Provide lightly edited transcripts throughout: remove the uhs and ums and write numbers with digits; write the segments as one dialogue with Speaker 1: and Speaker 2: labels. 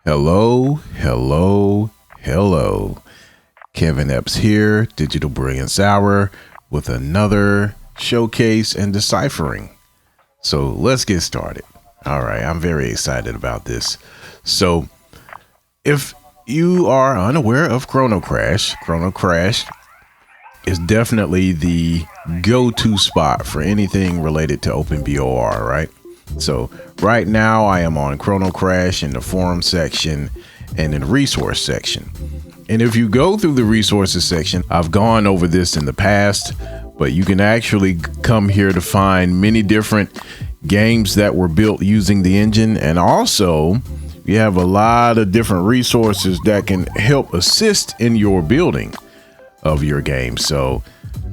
Speaker 1: Hello, hello, hello. Kevin Epps here, Digital Brilliance Hour, with another showcase and deciphering. So let's get started. All right, I'm very excited about this. So if you are unaware of ChronoCrash is definitely the go-to spot for anything related to OpenBOR, right? So right now I am on ChronoCrash in the forum section and in the resource section. And if you go through the resources section, I've gone over this in the past, but you can actually come here to find many different games that were built using the engine. And also you have a lot of different resources that can help assist in your building of your game. So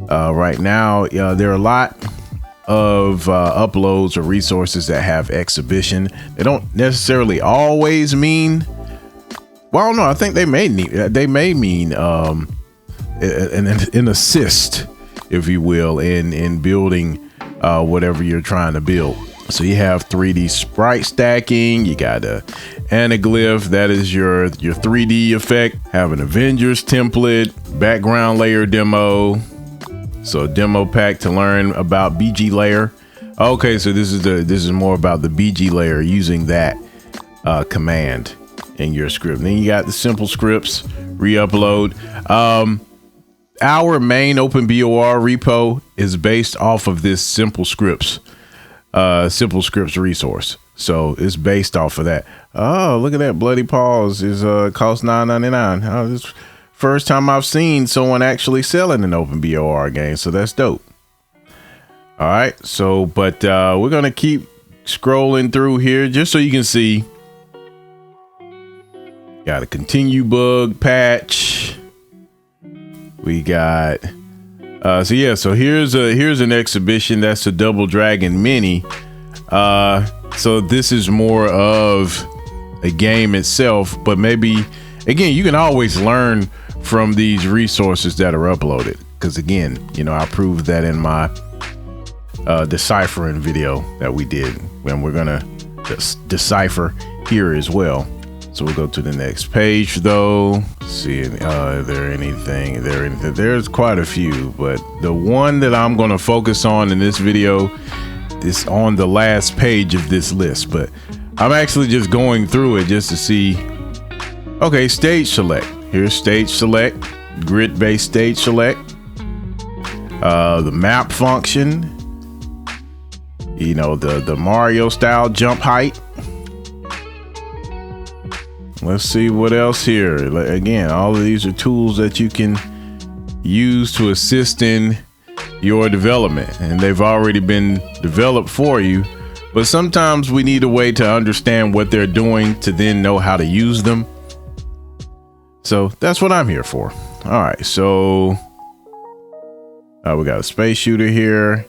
Speaker 1: right now there are a lot of uploads or resources that have exhibition. They don't necessarily always mean, well, no, I think they may mean an assist, if you will, in building whatever you're trying to build. So you have 3D sprite stacking, you got a anaglyph, that is your 3D effect, have an Avengers template, background layer demo. So demo pack to learn about BG layer. Okay, so this is more about the BG layer, using that command in your script. Then you got the simple scripts, re-upload. Our main OpenBOR repo is based off of this simple scripts resource. So it's based off of that. Oh, look at that. Bloody Paws is cost $9.99. Oh, this first time I've seen someone actually selling an OpenBOR game, so that's dope. All right, so but we're gonna keep scrolling through here just so you can see. Got a continue bug patch. We got so here's an exhibition. That's a Double Dragon Mini. So this is more of a game itself, but maybe again you can always learn from these resources that are uploaded, because again, you know, I proved that in my deciphering video that we did, and we're gonna decipher here as well. So we'll go to the next page though. See, there's quite a few, but the one that I'm going to focus on in this video is on the last page of this list. But I'm actually just going through it just to see. Okay, stage select. Here's stage select, grid based stage select, the map function, you know, the Mario style jump height. Let's see what else here. Again, all of these are tools that you can use to assist in your development, and they've already been developed for you, but sometimes we need a way to understand what they're doing to then know how to use them. So that's what I'm here for. All right, so we got a space shooter here,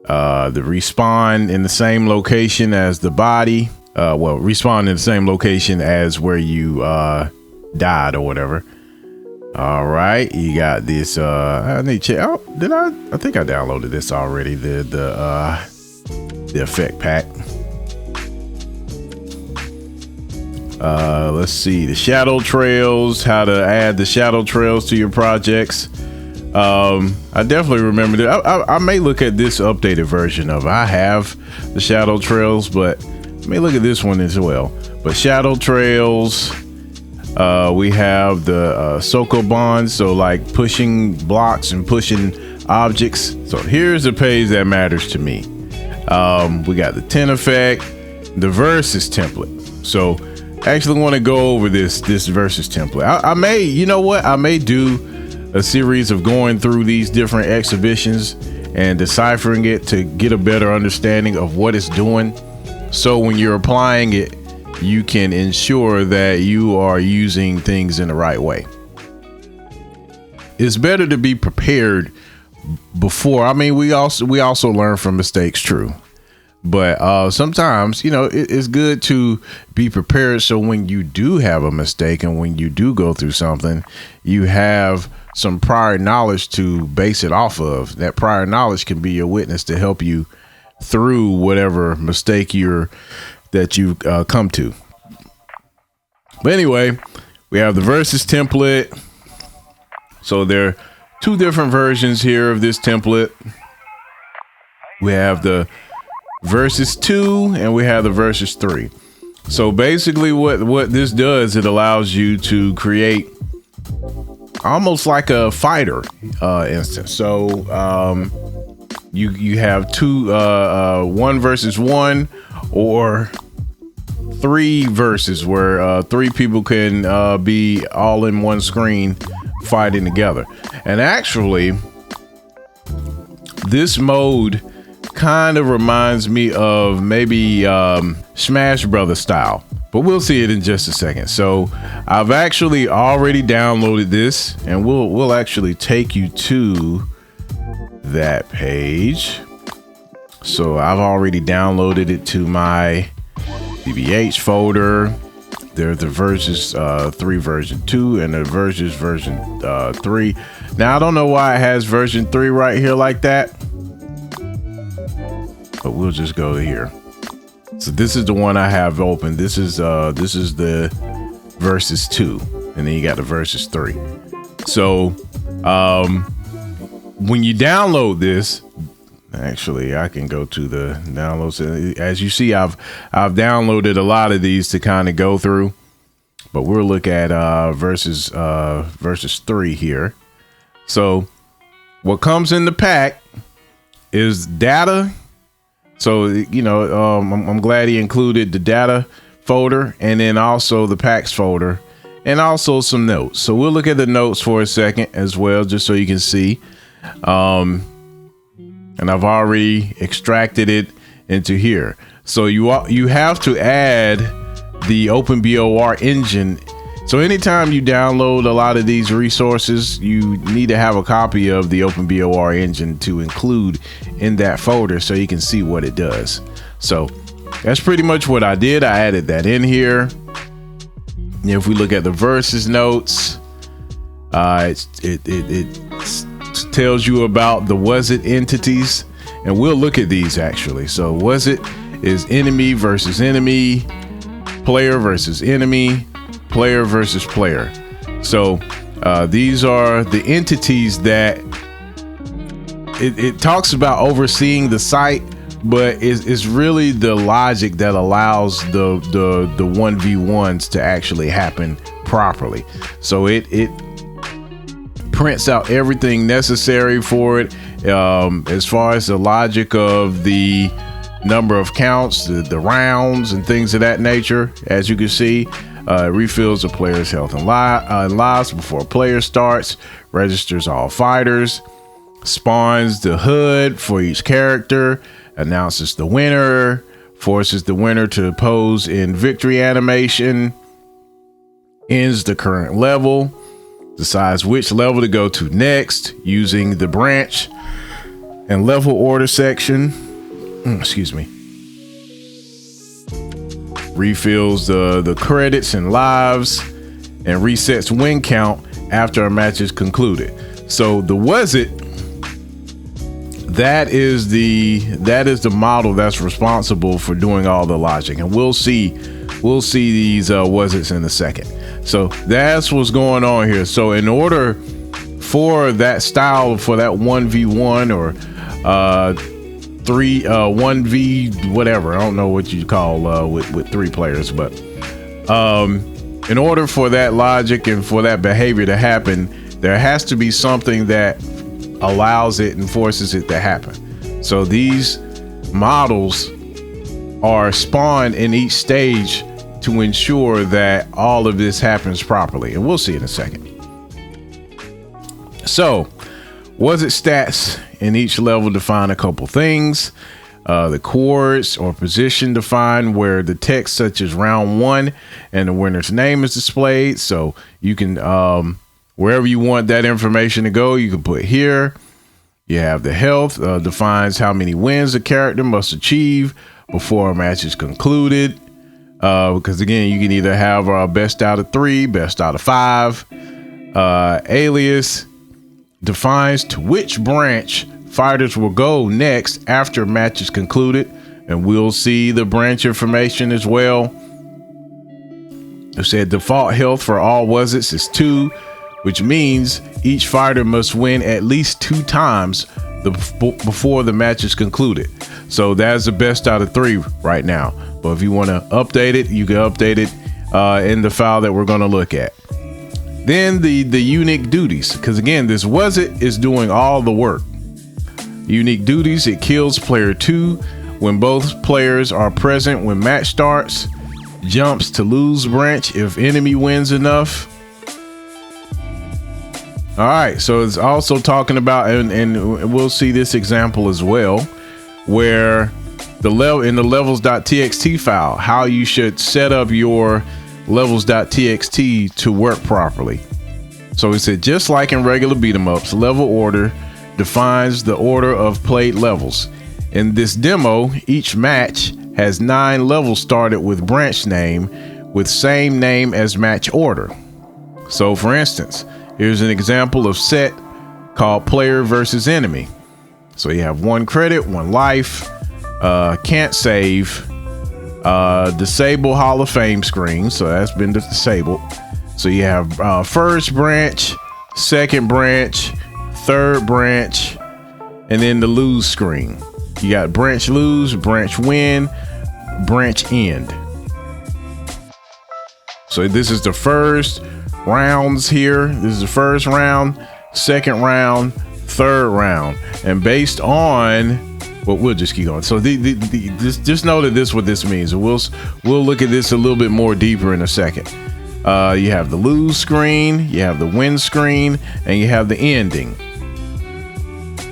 Speaker 1: the respawn in the same location as the body. Respawn in the same location as where you died or whatever. All right, you got this. I need to check. Oh, did I think I downloaded this already. The effect pack. Let's see, the shadow trails. How to add the shadow trails to your projects. I definitely remember that. I may look at this updated version of. I have the shadow trails, but may look at this one as well. But shadow trails, we have the Sokoban, so like pushing blocks and pushing objects. So here's the page that matters to me. We got the 10 effect, the versus template. So I actually want to go over this versus template. I may, you know what, I may do a series of going through these different exhibitions and deciphering it to get a better understanding of what it's doing. So when you're applying it, you can ensure that you are using things in the right way. It's better to be prepared before. I mean, we also learn from mistakes, true. But sometimes, you know, it's good to be prepared. So when you do have a mistake and when you do go through something, you have some prior knowledge to base it off of. That prior knowledge can be your witness to help you through whatever mistake that you've come to. But anyway, we have the versus template. So there are two different versions here of this template. We have the versus 2 and we have the versus 3. So basically what this does, it allows you to create almost like a fighter instance. So you have two 1 versus 1 or 3 versus where 3 people can be all in one screen fighting together. And actually this mode kind of reminds me of maybe Smash Brothers style, but we'll see it in just a second. So I've actually already downloaded this, and we'll actually take you to that page. So I've already downloaded it to my DBH folder. There's the versus 3 version 2 and the versus version 3. Now I don't know why it has version 3 right here like that, but we'll just go here. So this is the one I have open. This is the versus 2, and then you got the versus 3. So when you download this, actually I can go to the downloads. As you see, I've downloaded a lot of these to kind of go through, but we'll look at versus 3 here. So what comes in the pack is data. So, you know, I'm glad he included the data folder and then also the packs folder and also some notes. So we'll look at the notes for a second as well, just so you can see. And I've already extracted it into here. So you have to add the OpenBOR engine. So anytime you download a lot of these resources, you need to have a copy of the OpenBOR engine to include in that folder so you can see what it does. So that's pretty much what I did. I added that in here. And if we look at the versus notes, it tells you about the was it entities, and we'll look at these actually. So was it is enemy versus enemy, player versus enemy, player versus player. So these are the entities that it talks about overseeing the site, but it's really the logic that allows the 1v1s to actually happen properly. So it prints out everything necessary for it, as far as the logic of the number of counts, the rounds and things of that nature. As you can see, it refills the player's health and lives before a player starts, registers all fighters, spawns the HUD for each character, announces the winner, forces the winner to pose in victory animation, ends the current level, decides which level to go to next using the branch and level order section. Excuse me. Refills the credits and lives and resets win count after a match is concluded. So the was it, that is the model that's responsible for doing all the logic, and we'll see these was it's in a second. So that's what's going on here. So in order for that style, for that 1v1 or 1v whatever, I don't know what you call with 3 players, but in order for that logic and for that behavior to happen, there has to be something that allows it and forces it to happen. So these models are spawned in each stage to ensure that all of this happens properly, and we'll see in a second. So was it stats in each level define a couple things. The chords or position define where the text such as round 1 and the winner's name is displayed. So you can wherever you want that information to go, you can put here. You have the health, defines how many wins a character must achieve before a match is concluded. Because again, you can either have best out of 3, best out of 5. Alias defines to which branch fighters will go next after a match is concluded, and we'll see the branch information as well. It said default health for all wasits is 2, which means each fighter must win at least 2 times before the match is concluded. So that's the best out of 3 right now. But if you want to update it, you can update it in the file that we're going to look at. Then the unique duties, because again, this wasit is doing all the work. Unique duties, it kills player 2 when both players are present when match starts, jumps to lose branch if enemy wins enough. All right, so it's also talking about, and we'll see this example as well, where in the levels.txt file, how you should set up your levels.txt to work properly. So it said, just like in regular beat 'em ups, level order defines the order of played levels. In this demo, each match has 9 levels started with branch name with same name as match order. So for instance, here's an example of set called player versus enemy. So you have 1 credit, 1 life, can't save, disable Hall of Fame screen. So that's been disabled. So you have first branch, second branch, third branch, and then the lose screen. You got branch lose, branch win, branch end. So this is the first rounds here. This is the first round, second round, third round, and based on, well, we'll just keep going. So just know that this is what this means. We'll look at this a little bit more deeper in a second. You have the lose screen, you have the win screen, and you have the ending.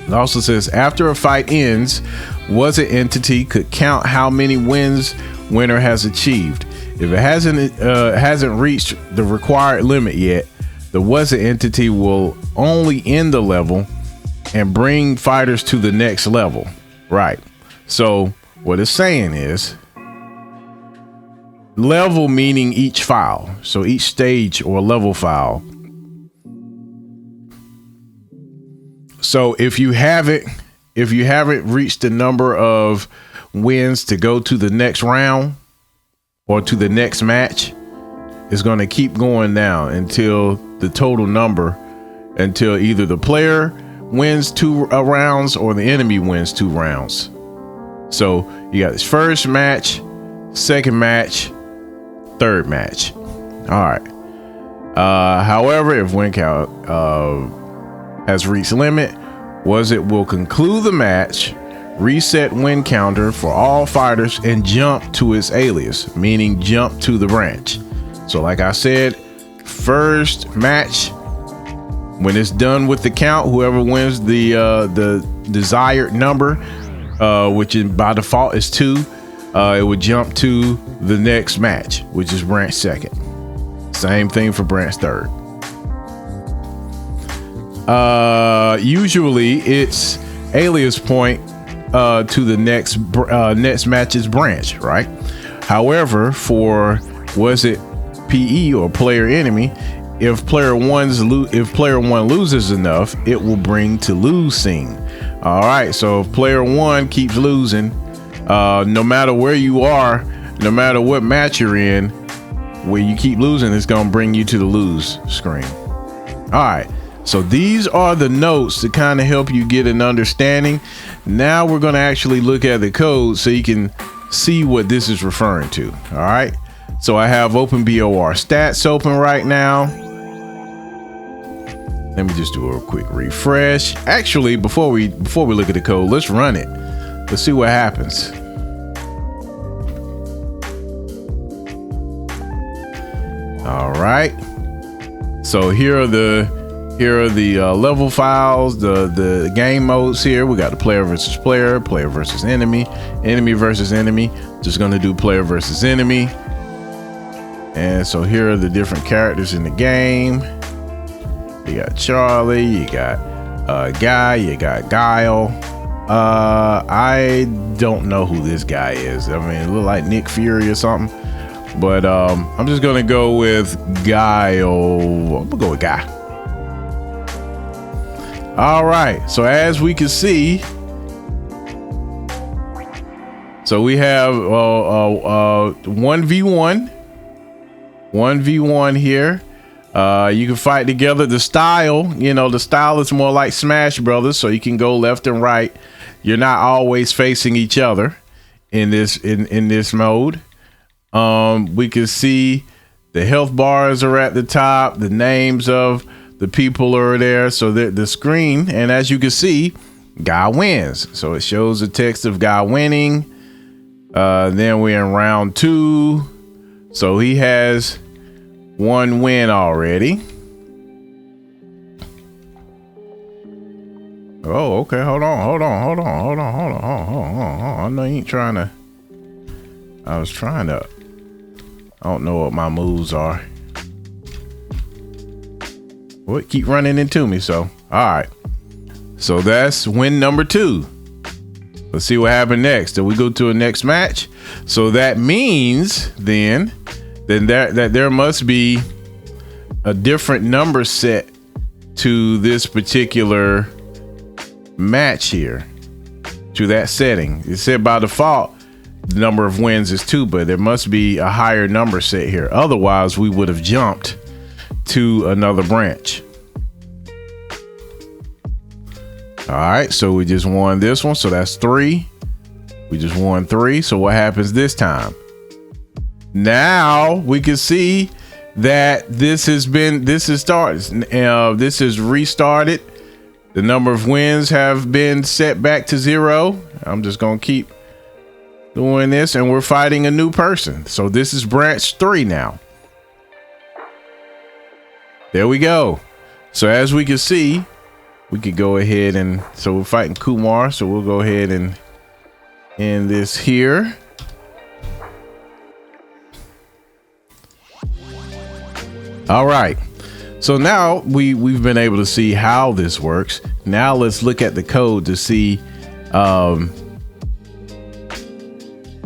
Speaker 1: It also says after a fight ends, wasit entity could count how many wins winner has achieved. If it hasn't reached the required limit yet, the wasit entity will only end the level and bring fighters to the next level. Right. So what it's saying is level meaning each file. So each stage or level file. So if you haven't reached the number of wins to go to the next round or to the next match, it's going to keep going down until the total number, until either the player wins 2 rounds or the enemy wins 2 rounds. So you got this first match, second match, third match. All right. However, if win count has reached limit, wasit will conclude the match, reset win counter for all fighters, and jump to its alias, meaning jump to the branch. So like I said, first match, when it's done with the count, whoever wins the desired number, which by default is 2, it would jump to the next match, which is branch second. Same thing for branch third. Usually it's alias point to the next match's branch, right? However, for wasit PE or player enemy, if player one loses enough, it will bring to lose scene. All right, so if player 1 keeps losing, no matter where you are, no matter what match you're in, where you keep losing, it's gonna bring you to the lose screen. All right. So these are the notes to kind of help you get an understanding. Now we're going to actually look at the code so you can see what this is referring to. All right. So I have OpenBORStats open right now. Let me just do a quick refresh. Actually, before we look at the code, let's run it. Let's see what happens. All right. So here are the level files, the game modes here. We got the player versus player, player versus enemy, enemy versus enemy. Just gonna do player versus enemy. And so here are the different characters in the game. You got Charlie, you got Guy, you got Guile. I don't know who this guy is. I mean, it look like Nick Fury or something. But I'm just gonna go with Guile. I'm gonna go with Guy. All right, so as we can see, so we have 1v1 1v1 here. You can fight together. The style, the style is more like Smash Brothers, so you can go left and right. You're not always facing each other in this mode. We can see the health bars are at the top. The names of the people are there. So the screen, and as you can see, guy wins. So it shows the text of guy winning. Then we're in round 2. So he has 1 win already. Oh, okay. Hold on. I know you ain't trying to. I was trying to. I don't know what my moves are. What? Keep running into me. So, all right. So that's win number 2. Let's see what happened next. Then we go to a next match. So that means then that there must be a different number set to this particular match here, to that setting. It said by default the number of wins is 2, but there must be a higher number set here. Otherwise we would have jumped to another branch. All right, so we just won this one, so that's 3. We just won 3. So what happens this time? Now we can see that this is restarted. The number of wins have been set back to 0. I'm just gonna keep doing this, and we're fighting a new person. So this is branch 3 now. There we go. So as we can see, we could go ahead and, so we're fighting Kumar. So we'll go ahead and end this here. All right. So now we've been able to see how this works. Now let's look at the code to see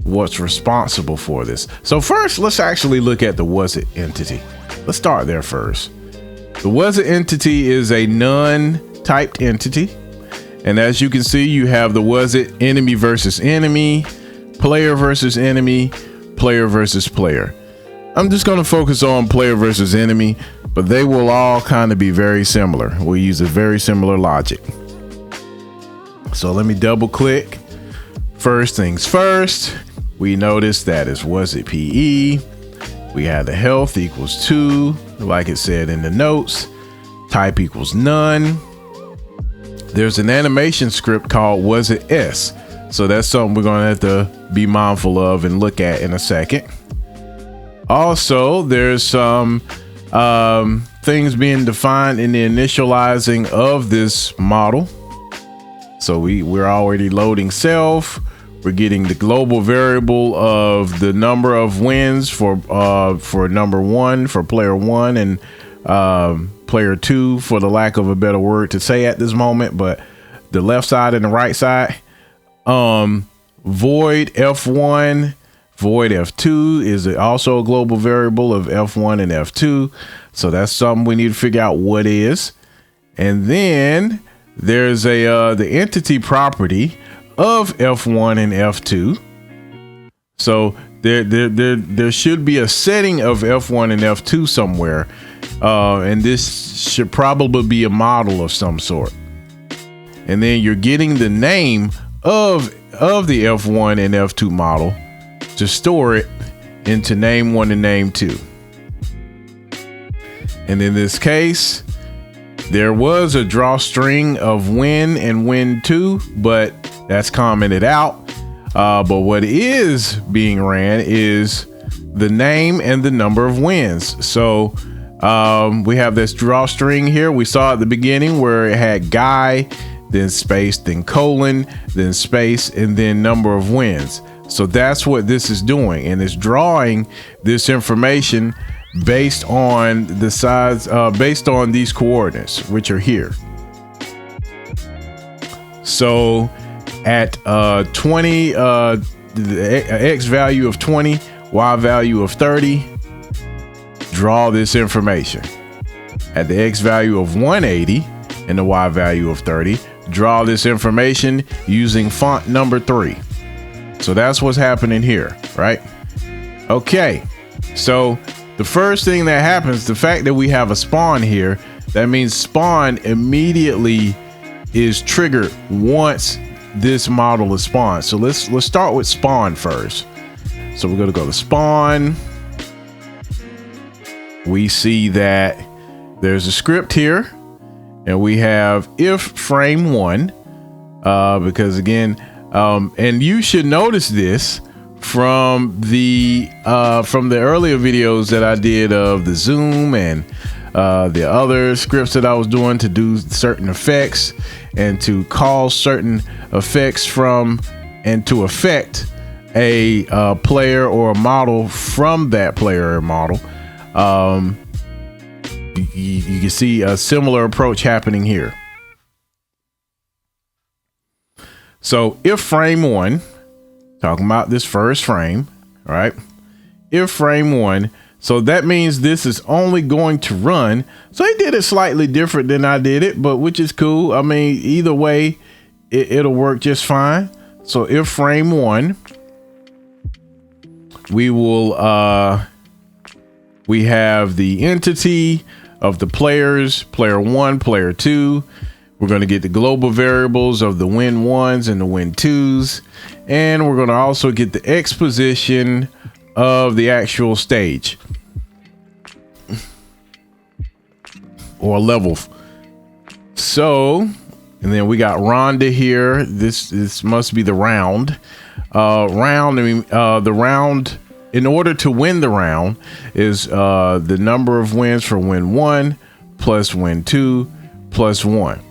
Speaker 1: what's responsible for this. So first, let's actually look at the was't entity. Let's start there first. The was't entity is a none-typed entity. And as you can see, you have the was't enemy versus enemy, player versus enemy, player versus player. I'm just going to focus on player versus enemy, but they will all kind of be very similar. We'll use a very similar logic. So let me double click. First things first, we notice that it's was't PE. We have the health equals 2, like it said in the notes. Type equals none. There's an animation script called was't S. So that's something we're going to have to be mindful of and look at in a second. Also, there's some things being defined in the initializing of this model. So we're already loading self. We're getting the global variable of the number of wins for number 1 for player 1 and player 2, for the lack of a better word to say at this moment, but the left side and the right side. Void F1, void F2 is also a global variable of F1 and F2. So that's something we need to figure out what is. And then there's the entity property of F1 and F2. So there should be a setting of F1 and F2 somewhere. And this should probably be a model of some sort. And then you're getting the name of the F1 and F2 model to store it into name 1 and name 2. And in this case, there was a drawstring of win and win 2, but that's commented out. But what is being ran is the name and the number of wins. So we have this drawstring here. We saw at the beginning where it had guy, then space, then colon, then space, and then number of wins. So that's what this is doing, and it's drawing this information based on the size, based on these coordinates, which are here. So at 20, the X value of 20, Y value of 30, draw this information. At the X value of 180 and the Y value of 30, draw this information using font number 3. So that's what's happening here, right? Okay, so the first thing that happens, the fact that we have a spawn here, that means spawn immediately is triggered once this model is spawned. So let's start with spawn first. So we're going to go to spawn. We see that there's a script here, and we have if frame 1, because again, and you should notice this from the earlier videos that I did of the zoom and the other scripts that I was doing to do certain effects and to cause certain effects from and to affect a player or a model from that player or model. You can see a similar approach happening here. So if frame 1, talking about this first frame, right? If frame 1, so that means this is only going to run. So I did it slightly different than I did it, but which is cool. I mean, either way, it'll work just fine. So if frame 1, we will we have the entity of the players, player 1, player 2. We're going to get the global variables of the win 1s and the win 2s, and we're going to also get the exposition of the actual stage or level. So, and then we got Rhonda here. This must be the round. The round, in order to win the round, is the number of wins for win 1 plus win 2 plus 1.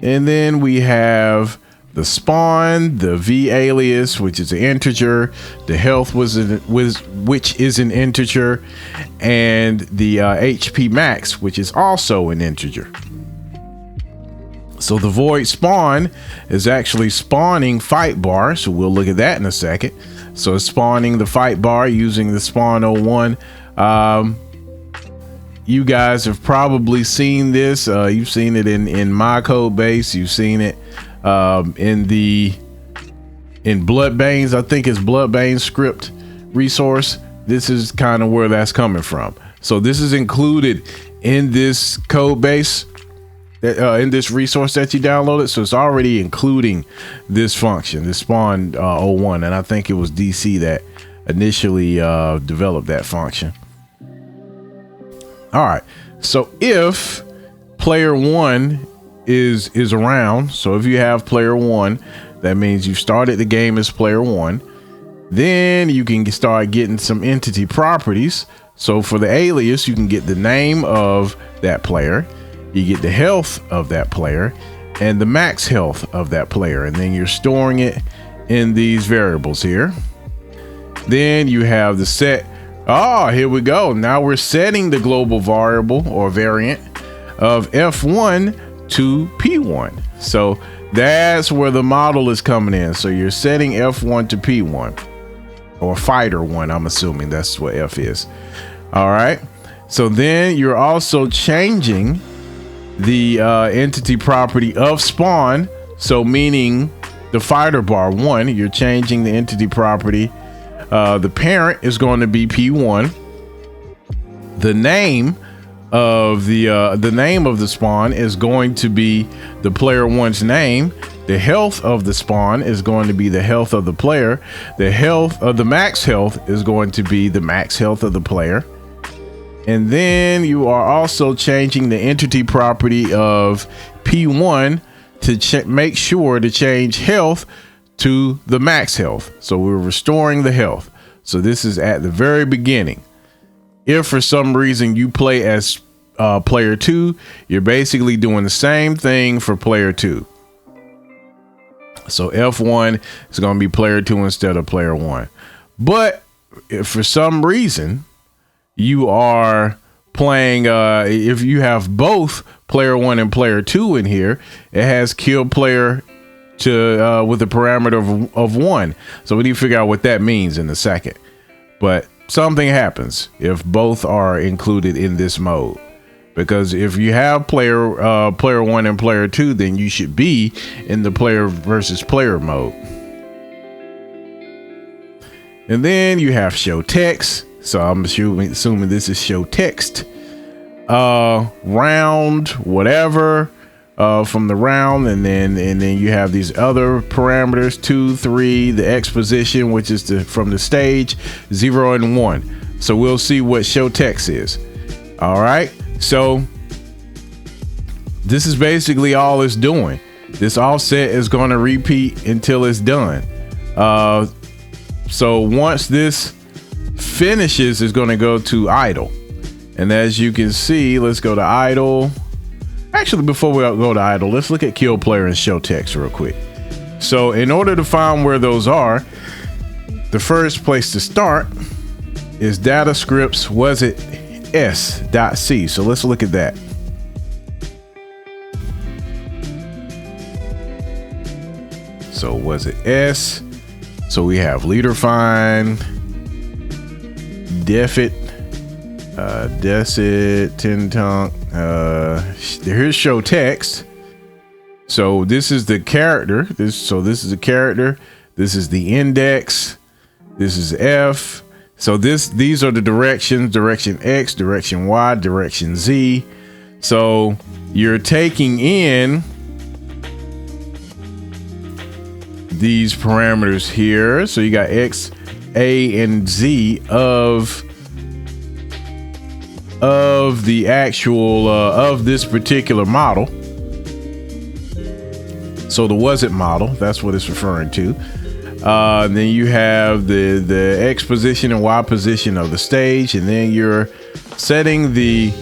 Speaker 1: And then we have the spawn, the v alias, which is an integer, the health which is an integer, and the HP max, which is also an integer. So the void spawn is actually spawning fight bar. So we'll look at that in a second. So it's spawning the fight bar using the spawn 01. You guys have probably seen this. You've seen it in my code base. You've seen it in Bloodbane's, I think it's Bloodbane's script resource. This is kind of where that's coming from. So this is included in this code base, in this resource that you downloaded. So it's already including this function, this spawn 01. And I think it was DC that initially developed that function. All right, so if player 1 is around, so if you have player 1, that means you started the game as player 1, then you can start getting some entity properties. So for the alias, you can get the name of that player, you get the health of that player, and the max health of that player, and then you're storing it in these variables here. Then you have the set. Oh, here we go. Now we're setting the global variable or variant of F1 to P1. So that's where the model is coming in. So you're setting F1 to P1 or fighter 1. I'm assuming that's what F is. All right. So then you're also changing the entity property of spawn. So meaning the fighter bar 1, you're changing the entity property. The parent is going to be P1. The name of the spawn is going to be the player 1's name. The health of the spawn is going to be the health of the player. The health of the max health is going to be the max health of the player. And then you are also changing the entity property of P1 to make sure to change health to the max health. So we're restoring the health. So this is at the very beginning. If for some reason you play as player 2, you're basically doing the same thing for player 2. So F1 is going to be player 2 instead of player 1. But if for some reason you are playing, if you have both player 1 and player 2 in here, it has kill player to with a parameter of 1. So we need to figure out what that means in a second. But something happens if both are included in this mode, because if you have player 1 and player 2, then you should be in the player versus player mode. And then you have show text. So I'm assuming this is show text. Round, whatever, from the round, and then you have these other parameters, 2, 3, the X position, which is from the stage, 0 and 1. So we'll see what show text is. All right. So this is basically all it's doing. This offset is going to repeat until it's done. So once this finishes, it's going to go to idle. And as you can see, let's go to idle. Actually, before we go to idle, let's look at kill player and show text real quick. So in order to find where those are, the first place to start is data scripts was it s.c. So let's look at that. So was it S? So we have leader find, defit, decit, tintunk. Here's show text. So this is the character. This is a character. This is the index. This is F. So these are the directions: direction X, direction Y, direction Z. So you're taking in these parameters here. So you got X, A, and Z of the actual of this particular model. So the was it model, that's what it's referring to. Then you have the X position and Y position of the stage, and then you're setting the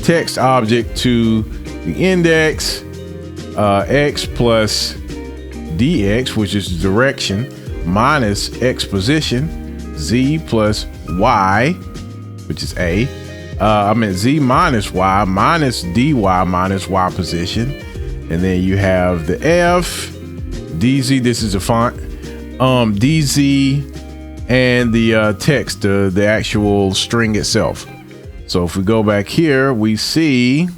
Speaker 1: text object to the index, X plus DX, which is the direction, minus X position, Z plus Y, which is A. Z minus Y minus DY minus Y position. And then you have the F, DZ, this is a font, DZ, and the text, the actual string itself. So if we go back here, we see,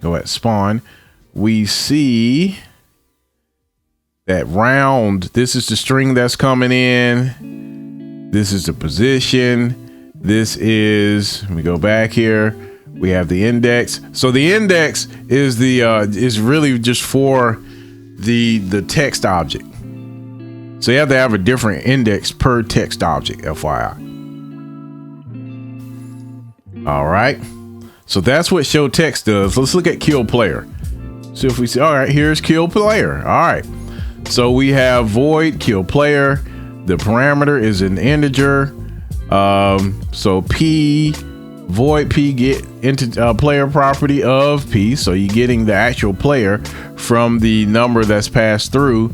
Speaker 1: go at spawn, we see that round. This is the string that's coming in. This is the position. This is, let me go back here. We have the index. So the index is is really just for the text object. So you have to have a different index per text object, FYI. All right. So that's what show text does. Let's look at kill player. So if we see, all right, here's kill player. All right. So we have void kill player. The parameter is an integer. So P, void P, get into player property of P. So you're getting the actual player from the number that's passed through.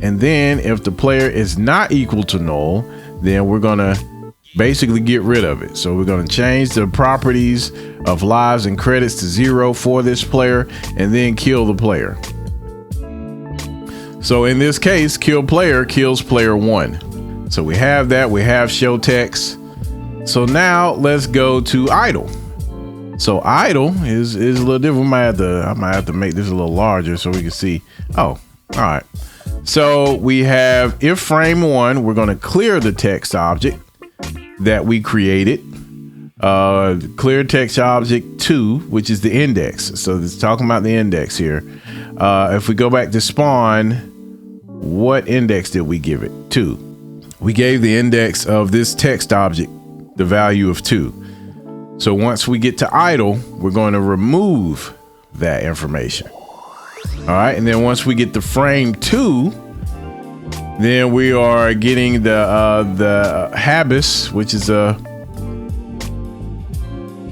Speaker 1: And then if the player is not equal to null, then we're going to basically get rid of it. So we're going to change the properties of lives and credits to 0 for this player, and then kill the player. So in this case, kill player kills player 1. So we have that. We have show text. So now let's go to idle. So idle is a little different. I might have to make this a little larger so we can see. Oh, all right. So we have if frame 1, we're going to clear the text object that we created. Clear text object 2, which is the index. So it's talking about the index here. If we go back to spawn, what index did we give it? 2. We gave the index of this text object the value of 2. So once we get to idle, we're going to remove that information. All right. And then once we get to frame 2, then we are getting the habits, which is a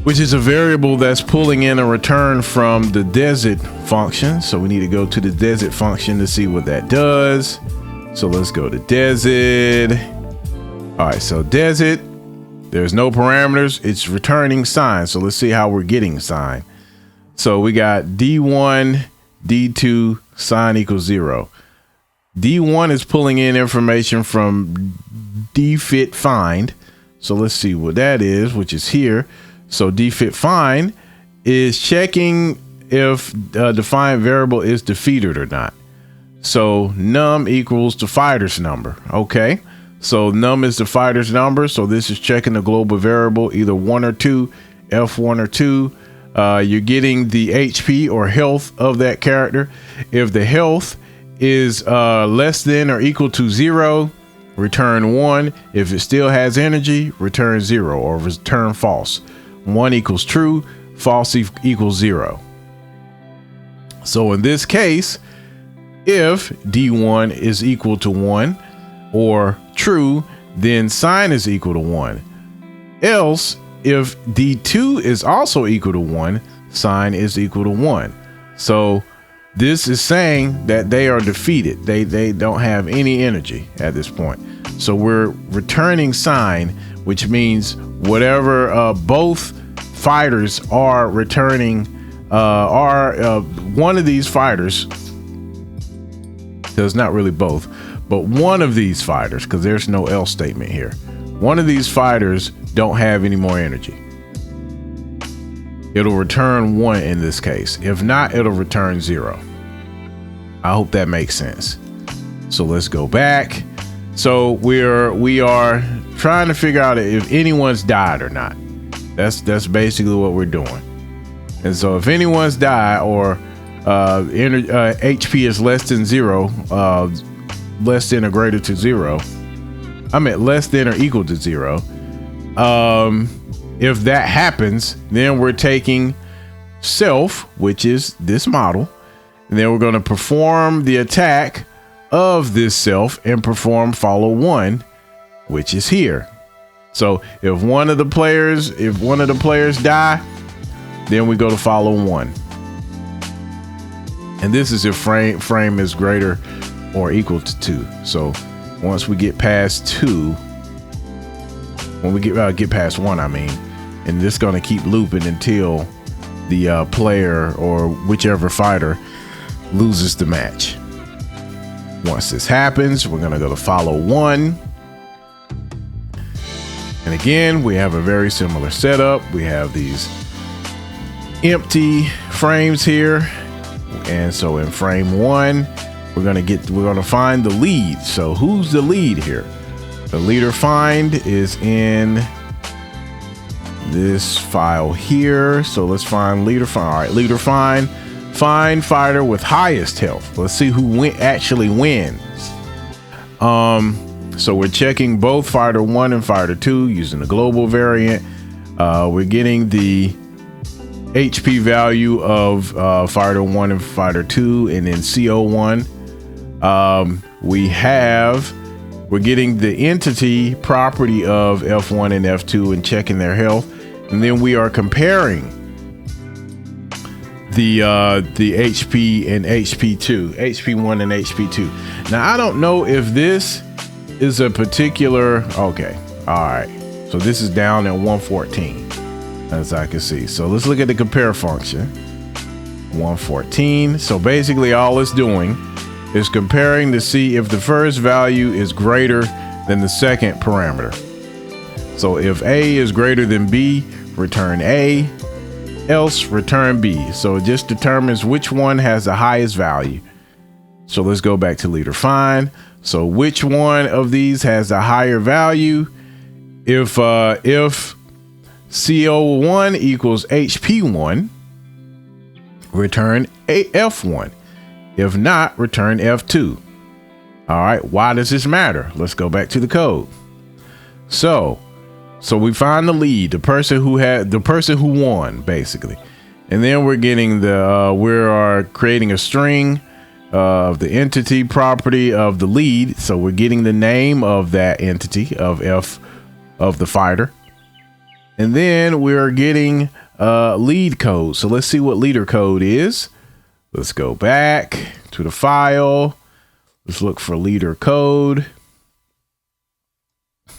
Speaker 1: variable that's pulling in a return from the desit function. So we need to go to the desit function to see what that does. So let's go to desit. All right, so desit, there's no parameters. It's returning sign. So let's see how we're getting sign. So we got D1, D2, sign equals 0. D1 is pulling in information from dfit find. So let's see what that is, which is here. So dfit find is checking if defined variable is defeated or not. So num equals the fighter's number. Okay. So num is the fighter's number. So this is checking the global variable, either 1 or 2, F1 or 2. You're getting the HP or health of that character. If the health is less than or equal to 0, return 1. If it still has energy, return 0 or return false. 1 equals true, false equals 0. So in this case, if D1 is equal to 1 or true, then sign is equal to 1. Else, if D2 is also equal to 1, sign is equal to 1. So this is saying that they are defeated. They don't have any energy at this point. So we're returning sign, which means whatever both fighters are returning one of these fighters, does not really both, but one of these fighters, because there's no else statement here. One of these fighters don't have any more energy. It'll return 1 in this case. If not, it'll return 0. I hope that makes sense. So let's go back. So we are trying to figure out if anyone's died or not. That's basically what we're doing. And so if anyone's died or HP is less than 0, less than or greater to 0, I meant less than or equal to 0. If that happens, then we're taking self, which is this model, and then we're going to perform the attack of this self and perform follow 1, which is here. So if one of the players die, then we go to follow 1. And this is if frame is greater or equal to 2. So once we get past 2, when we get past 1, I mean, and this is going to keep looping until the player or whichever fighter loses the match. Once this happens, we're going to go to follow 1. And again, we have a very similar setup. We have these empty frames here. And so in frame 1, we're going to find the lead. So who's the lead here? The leader find is in this file here. So let's find leader find. All right, leader find fighter with highest health. Let's see who actually wins. So we're checking both fighter 1 and fighter 2 using the global variant. We're getting the HP value of fighter 1 and fighter 2, and then CO1. We're getting the entity property of F1 and F2 and checking their health, and then we are comparing the HP and HP2, HP1 and HP2. Now I don't know if this is a particular, okay, all right, so this is down at 114 as I can see. So let's look at the compare function. 114. So basically all it's doing is comparing to see if the first value is greater than the second parameter. So if A is greater than B, return A, else return B. So it just determines which one has the highest value. So let's go back to leader find. So which one of these has the higher value? If CO1 equals HP1, return F1. If not, return F2. All right, why does this matter? Let's go back to the code. So we find the lead, the person who won, basically. And then we're getting we are creating a string of the entity property of the lead. So we're getting the name of that entity of the fighter. And then we're getting lead code. So let's see what leader code is. Let's go back to the file. Let's look for leader code.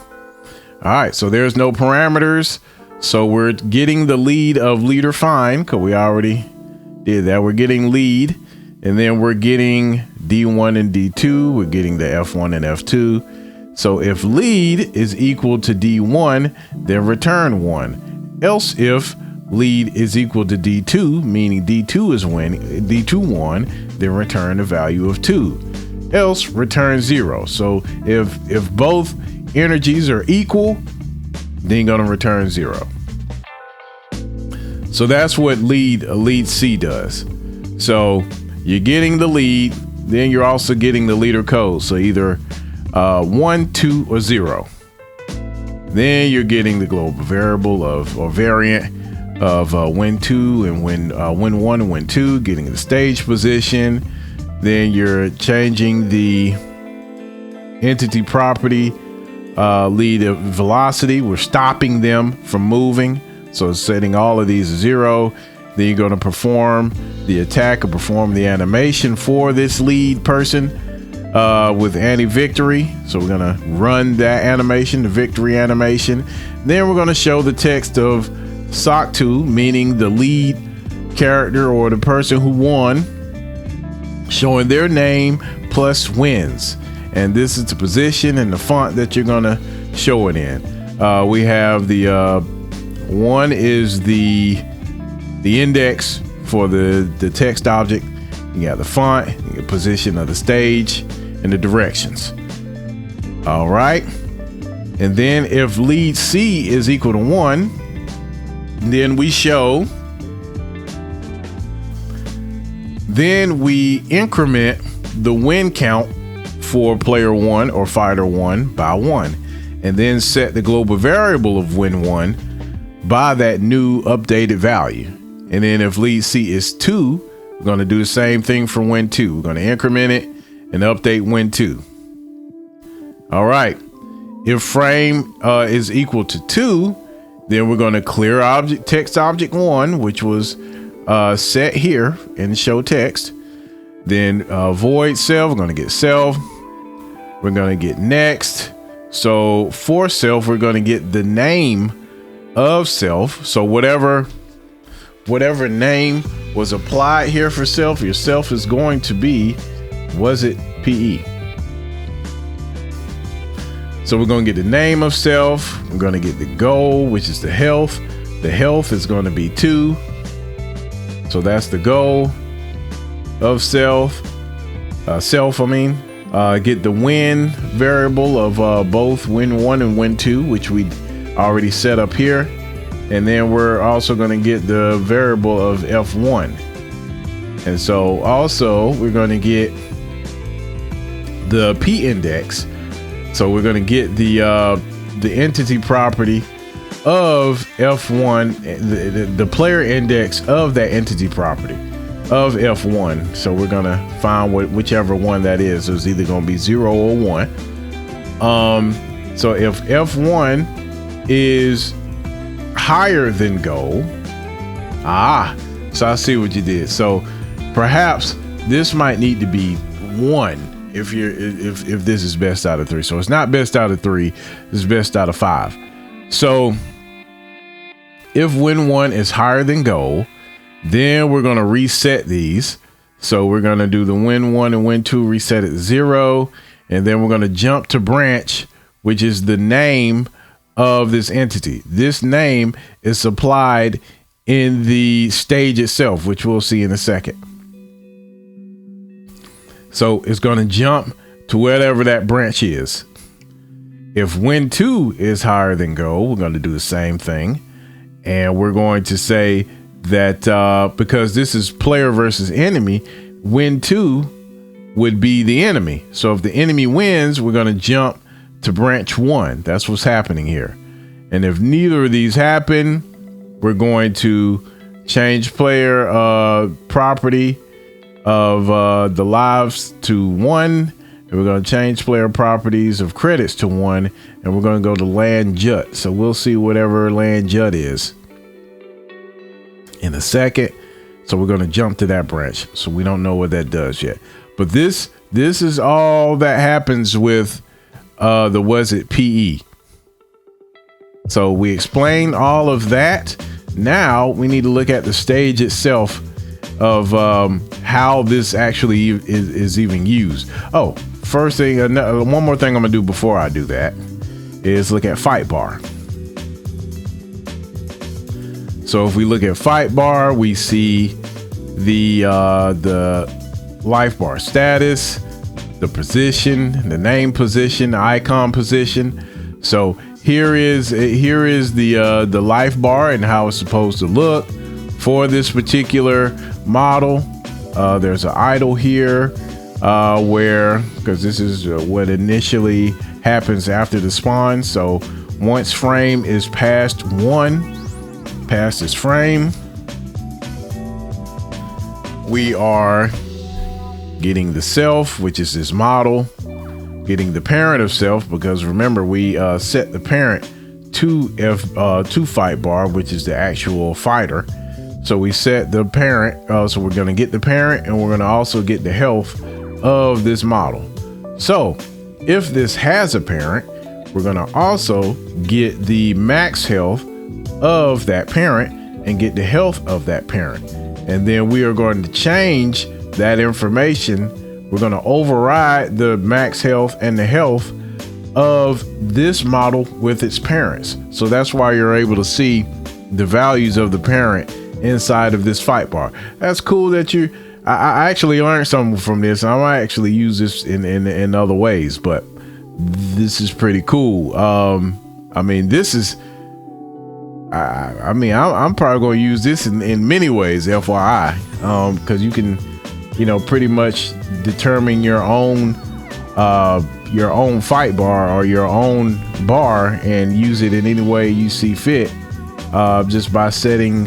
Speaker 1: All right, so there's no parameters. So we're getting the lead of leader find, because we already did that. We're getting lead, and then we're getting D1 and D2. We're getting the F1 and F2. So if lead is equal to D1, then return 1. Else if lead is equal to D2, meaning D2 won, then return the value of 2. Else return 0. So if both energies are equal, then you're going to return 0. So that's what lead C does. So you're getting the lead, then you're also getting the leader code. So either 1, 2, or 0. Then you're getting the global variable or variant of win2 and win1 and win2, getting the stage position. Then you're changing the entity property lead velocity. We're stopping them from moving. So setting all of these to 0. Then you're going to perform the attack or perform the animation for this lead person with anti-victory. So we're going to run that animation, the victory animation. Then we're going to show the text of SOC2, meaning the lead character or the person who won, showing their name plus wins. And this is the position and the font that you're going to show it in. We have the one is the index for the text object. You got the font, the position of the stage, and the directions. All right. And then if lead C is equal to 1, then we increment the win count for player 1 or fighter 1 by 1, and then set the global variable of win 1 by that new updated value. And then if lead C is 2, we're going to do the same thing for win 2. We're going to increment it and update win 2. All right. If frame is equal to 2, then we're going to clear object text object 1, which was set here in show text. Then void self, we're going to get self. We're going to get next. So for self, we're going to get the name of self. So whatever name was applied here for self, your self is going to be, was it PE? So we're going to get the name of self. We're going to get the goal, which is the health. The health is going to be 2. So that's the goal of self. Get the win variable of both win 1 and win 2, which we already set up here. And then we're also going to get the variable of F1. And so also we're going to get the P index. So we're going to get the entity property of F1, the player index of that entity property of F1. So we're going to find whichever one that is. So it's either going to be 0 or 1. So if F1 is higher than goal, so I see what you did. So perhaps this might need to be 1 if this is best out of 3. So it's not best out of 3, it's best out of 5. So if win 1 is higher than goal, then we're going to reset these. So we're going to do the win 1 and win 2 reset at 0, and then we're going to jump to branch, which is the name of this entity. This name is supplied in the stage itself, which we'll see in a second. So it's going to jump to whatever that branch is. If win 2 is higher than goal, we're going to do the same thing. And we're going to say that because this is player versus enemy, win 2 would be the enemy. So if the enemy wins, we're going to jump to branch 1. That's what's happening here. And if neither of these happen, we're going to change player property of the lives to 1, and we're going to change player properties of credits to 1, and we're going to go to land jut. So we'll see whatever land jut is in a second. So we're going to jump to that branch. So we don't know what that does yet, but this is all that happens with the was it PE. So we explained all of that. Now we need to look at the stage itself of how this actually is even used. Oh, first thing, one more thing I'm gonna do before I do that is look at fight bar. So if we look at fight bar, we see the life bar status, the position, the name position, the icon position. So here is the life bar and how it's supposed to look for this particular model. There's an idle here where, because this is what initially happens after the spawn. So once frame is past this frame, we are getting the self, which is this model, getting the parent of self, because remember we set the parent to fight bar, which is the actual fighter. So we set the parent, so we're going to get the parent, and we're going to also get the health of this model. So if this has a parent, we're going to also get the max health of that parent and get the health of that parent. And then we are going to change that information. We're going to override the max health and the health of this model with its parents. So that's why you're able to see the values of the parent inside of this fight bar. That's cool that I actually learned something from this. I might actually use this in other ways, but this is pretty cool. I mean, this is, I'm probably going to use this in many ways, FYI, because you can, pretty much determine your own fight bar or your own bar and use it in any way you see fit, just by setting,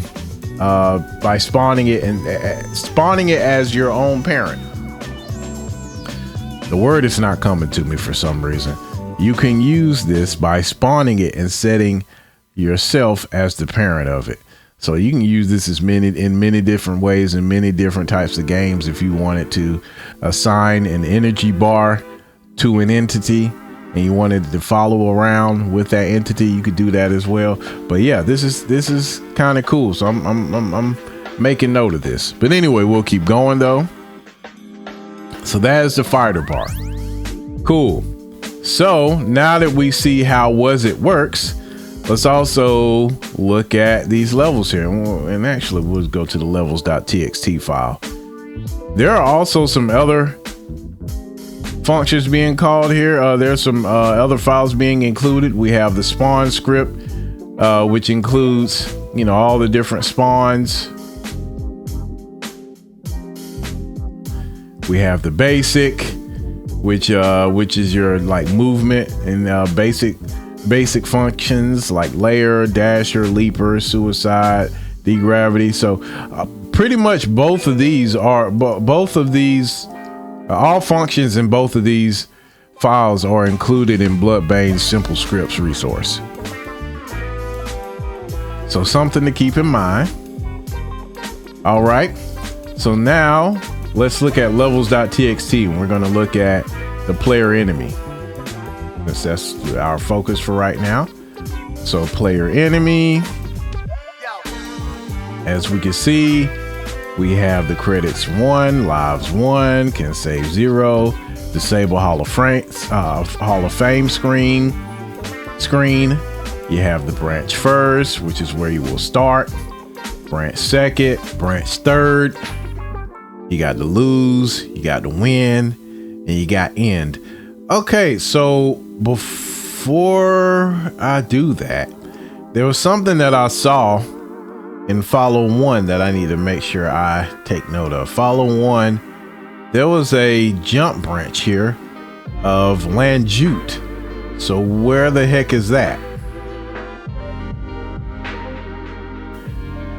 Speaker 1: by spawning it as your own parent. The word is not coming to me for some reason. You can use this by spawning it and setting yourself as the parent of it. So you can use this in many different ways in many different types of games. If you wanted to assign an energy bar to an entity and you wanted to follow around with that entity, you could do that as well. But yeah, this is kind of cool. So I'm making note of this. But anyway, we'll keep going though. So that is the fighter bar. Cool. So now that we see how it works, let's also look at these levels here. And actually we'll go to the levels.txt file. There are also some other functions being called here. There's some other files being included. We have the spawn script, which includes, all the different spawns. We have the basic, which is your like movement and basic functions like layer, dasher, leaper, suicide, degravity. So pretty much both of these all functions in both of these files are included in Bloodbane's simple scripts resource. So something to keep in mind. All right, so now let's look at levels.txt, and we're going to look at the player enemy. That's our focus for right now. So player enemy, as we can see, we have the credits 1, lives 1, can save 0, disable Hall of Fame screen. You have the branch first, which is where you will start, branch second, branch third. You got the lose, you got the win, and you got end. Okay, so before I do that, there was something that I saw in follow 1 that I need to make sure I take note of. Follow 1, there was a jump branch here of Lanjut. So where the heck is that?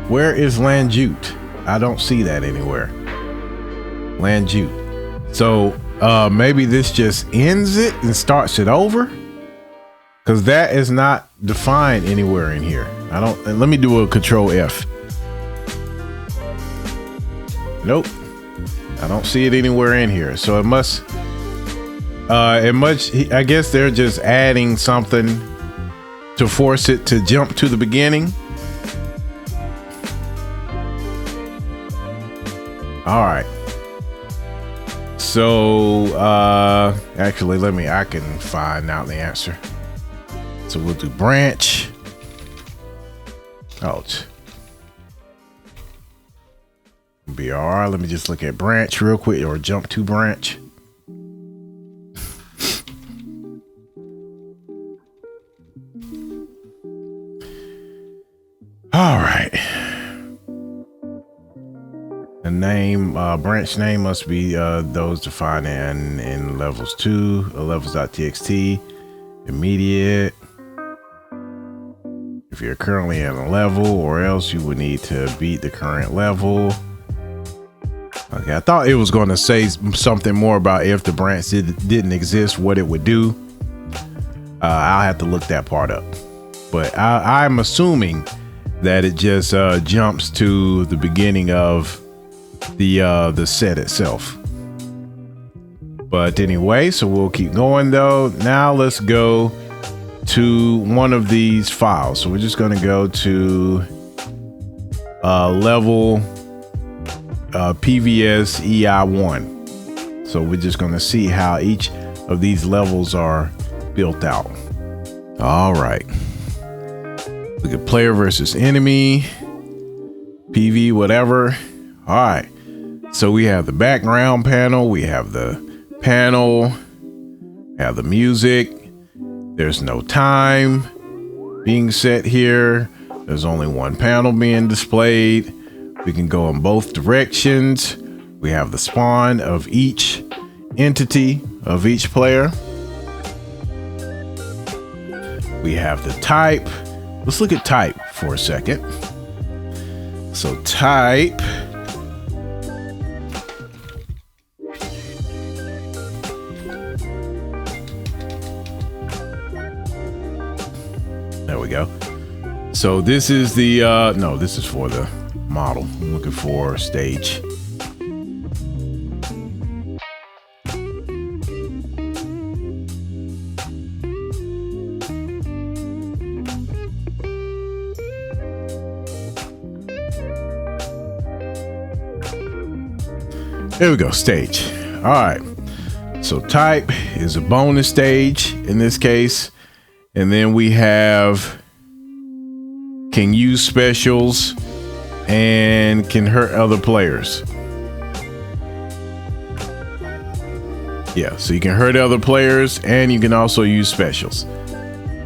Speaker 1: Where is Lanjut? I don't see that anywhere. Lanjut. So maybe this just ends it and starts it over, because that is not defined anywhere in here. Let me do a Control F. Nope, I don't see it anywhere in here. So I guess they're just adding something to force it to jump to the beginning. All right. So actually I can find out the answer. So we'll do branch. Ouch. BR. Let me just look at branch real quick, or jump to branch. All right. The name, branch name must be those defined in levels 2, levels.txt, immediate. If you're currently at a level, or else you would need to beat the current level. Okay, I thought it was going to say something more about if the branch didn't exist, what it would do. I'll have to look that part up. But I'm assuming that it just jumps to the beginning of the set itself. But anyway, so we'll keep going though. Now let's go to one of these files. So we're just going to go to level PVS EI1. So we're just going to see how each of these levels are built out. All right. Look at player versus enemy, PV, whatever. All right. So we have the background panel. We have the panel. We have the music. There's no time being set here. There's only one panel being displayed. We can go in both directions. We have the spawn of each entity of each player. We have the type. Let's look at type for a second. So type. There we go. So this is the, no, this is for the model. I'm looking for stage. There we go, stage. All right. So type is a bonus stage in this case. And then we have can use specials and can hurt other players. Yeah, so you can hurt other players and you can also use specials.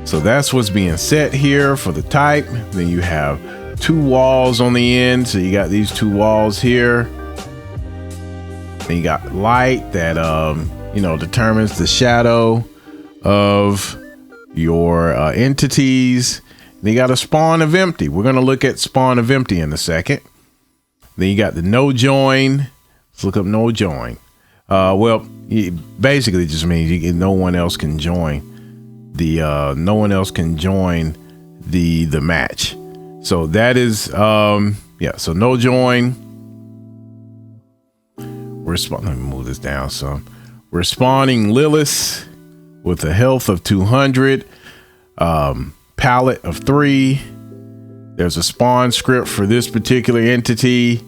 Speaker 1: So that's what's being set here for the type. Then you have two walls on the end. So you got these two walls here. Then you got light that, you know, determines the shadow of your entities. Then you got a spawn of empty. We're going to look at spawn of empty in a second. Then you got the no join. Let's look up no join. Well, it basically just means no one else can join the the match. So that is yeah. So no join. Let me move this down some. We're spawning Lilith with a health of 200, palette of 3. There's a spawn script for this particular entity,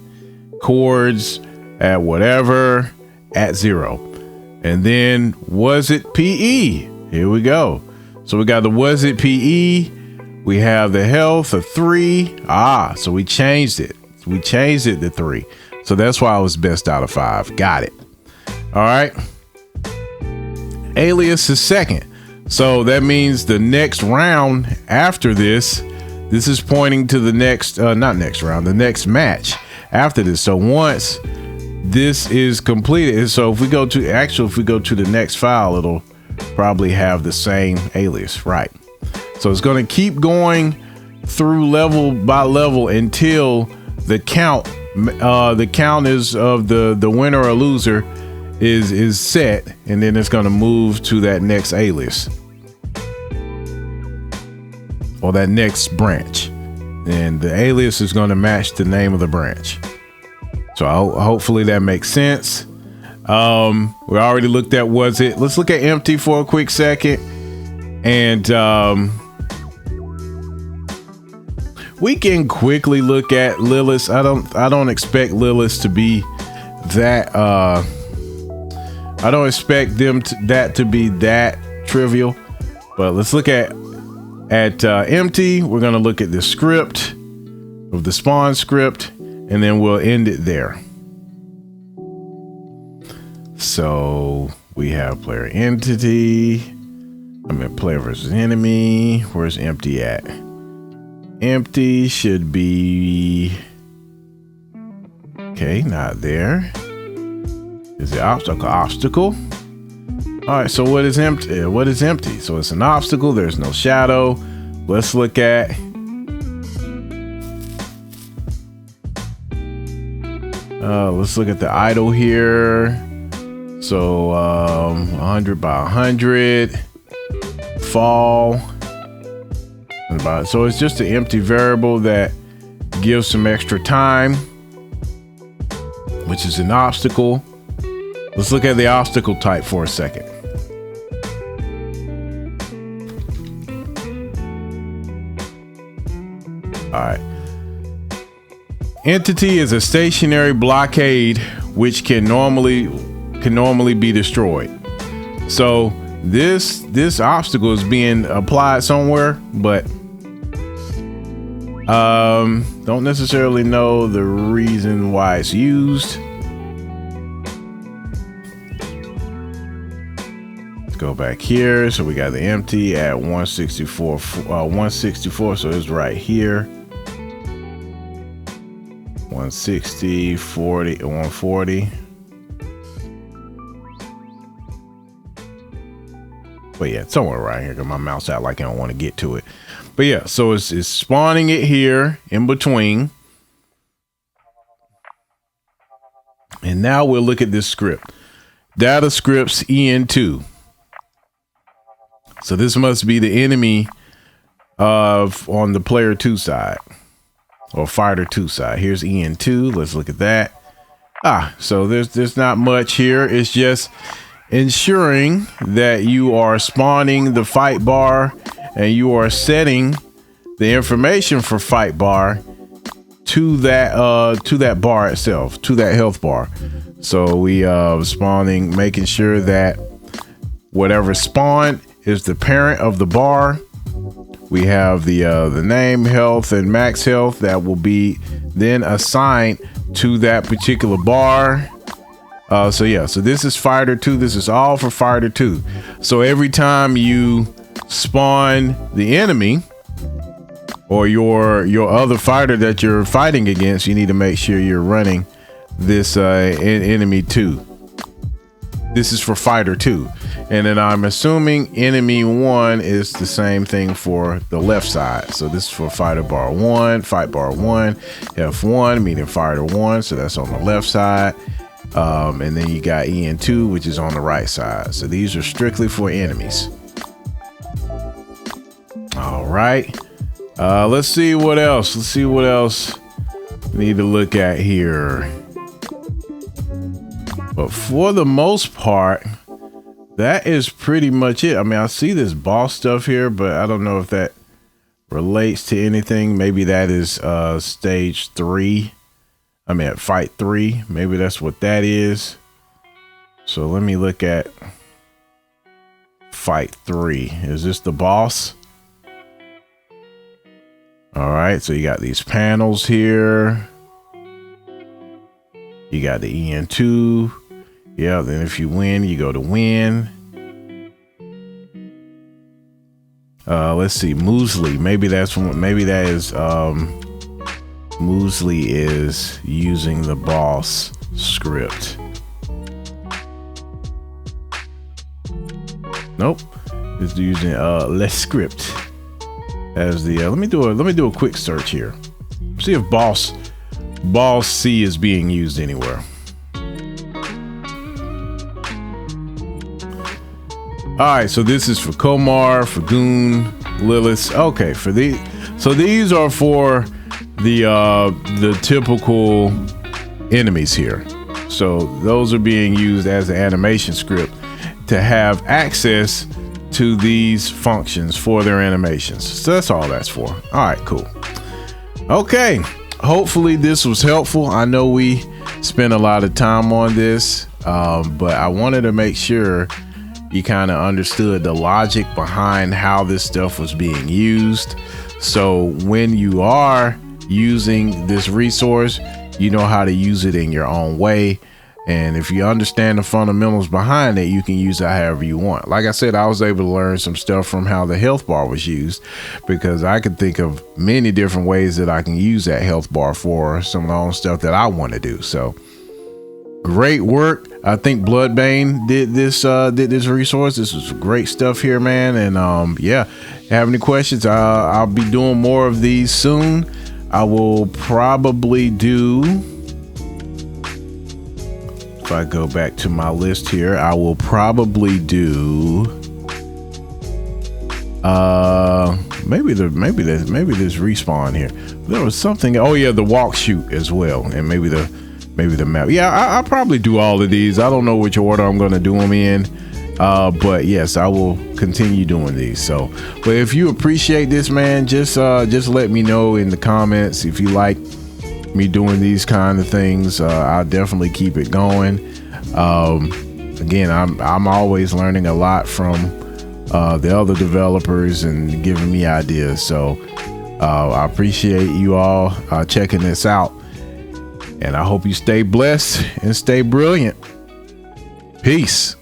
Speaker 1: chords at whatever at 0. And then was it PE? Here we go. So we got the was it PE. We have the health of 3. So we changed it. We changed it to 3. So that's why I was best out of 5. Got it. All right. Alias is second. So that means the next round after this is pointing to the next, not next round, the next match after this. So once this is completed, so if we go to the next file, it'll probably have the same alias, right? So it's going to keep going through level by level until the count is of the winner or loser is set, and then it's going to move to that next alias or that next branch, and the alias is going to match the name of the branch. So hopefully that makes sense. We already looked at was it. Let's look at empty for a quick second, and we can quickly look at Lilith. I don't expect Lilith to be that. I don't expect that to be that trivial. But let's look at empty. We're gonna look at the script of the spawn script, and then we'll end it there. So we have player entity. I mean player versus enemy. Where's empty at? empty should be, okay, not there. Is the obstacle? All right, so what is empty? What is empty? So it's an obstacle. There's no shadow. Let's look at. Let's look at the idle here. So 100 by 100. Fall. So it's just an empty variable that gives some extra time, which is an obstacle. Let's look at the obstacle type for a second. All right. Entity is a stationary blockade which can normally be destroyed. So this obstacle is being applied somewhere, but don't necessarily know the reason why it's used. Let's go back here. So we got the empty at 164, so it's right here. 160, 40, 140. But yeah, somewhere right here, because my mouse out like I don't want to get to it. But yeah, so it's spawning it here in between. And now we'll look at this script. Data scripts EN2. So this must be the enemy on the player 2 side or fighter 2 side. Here's EN2. Let's look at that. So there's not much here. It's just ensuring that you are spawning the fight bar and you are setting the information for fight bar to that bar itself, to that health bar. So we spawning, making sure that whatever spawned is the parent of the bar. We have the name, health, and max health that will be then assigned to that particular bar. So yeah, so this is fighter 2. This is all for fighter 2. So every time you spawn the enemy or your other fighter that you're fighting against, you need to make sure you're running this enemy 2. This is for fighter 2. And then I'm assuming enemy 1 is the same thing for the left side. So this is for fighter bar 1, fight bar 1, F1, meaning fighter 1. So that's on the left side. And then you got EN2, which is on the right side. So these are strictly for enemies. All right. Let's see what else. Let's see what else we need to look at here. But for the most part, that is pretty much it. I mean, I see this boss stuff here, but I don't know if that relates to anything. Maybe that is stage 3. I mean, at fight 3. Maybe that's what that is. So let me look at fight 3. Is this the boss? All right, so you got these panels here. You got the EN2. Yeah, then if you win, you go to win. Let's see, Muesli. Maybe that's one. Maybe that is Muesli is using the boss script. Nope, it's using less script as the. Let me do a quick search here. See if boss C is being used anywhere. All right, so this is for Komar, for Goon, Lilith. Okay, for these. So these are for the typical enemies here. So those are being used as an animation script to have access to these functions for their animations. So that's all that's for. All right, cool. Okay, hopefully this was helpful. I know we spent a lot of time on this, but I wanted to make sure you kind of understood the logic behind how this stuff was being used. So when you are using this resource, you know how to use it in your own way. And if you understand the fundamentals behind it, you can use it however you want. Like I said, I was able to learn some stuff from how the health bar was used, because I could think of many different ways that I can use that health bar for some of the own stuff that I want to do. So great work. I think Bloodbane did this resource. This was great stuff here, man. And yeah, have any questions? I'll be doing more of these soon. I will probably do, if I go back to my list here, I will probably do maybe this respawn here. There was something. Oh yeah, the walk shoot as well, and maybe the map. Yeah, I'll probably do all of these. I don't know which order I'm going to do them in, but yes, I will continue doing these. So, but if you appreciate this, man, just let me know in the comments if you like me doing these kind of things. I'll definitely keep it going. Again, I'm always learning a lot from the other developers and giving me ideas. So I appreciate you all checking this out, and I hope you stay blessed and stay brilliant. Peace.